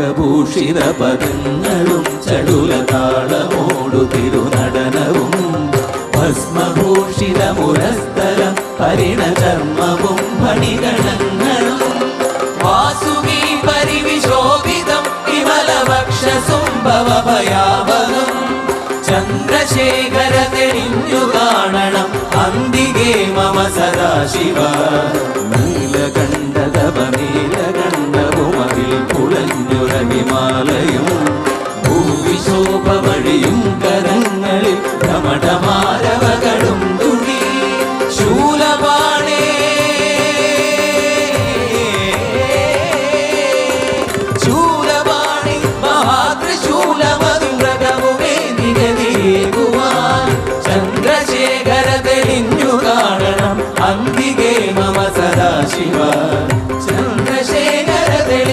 നാഗഭൂഷിത പദങ്ങളും ചടുലതാളമോടു തിരുനടനവും ഭസ്മഭൂഷിത മുരസ്ഥലം പരിണചർമ്മവും മണിഗണങ്ങളും വാസുകി പരിവിശോഭിതം വിമലവക്ഷസുംഭവഭയാവഹം ചന്ദ്രശേഖര തെളിഞ്ഞു കാണണം അന്തികേ മമ സദാശിവ നീലകണ്ഠതപനീലകണ്ഠവുമതിൽ പുളഞ്ഞുരഹിമാലയും ഭൂവിശോഭ വഴിയും കരങ്ങളിൽ ധമഠമാരവകളും തുണി ശൂലപാണേ ശൂലപാണി മഹാത്രിശൂലമധുരകവുമേ നിഗതിയേകുവാൻ ചന്ദ്രശേഖര തെളിഞ്ഞു കാണണം അന്തികേ മമ സദാശിവ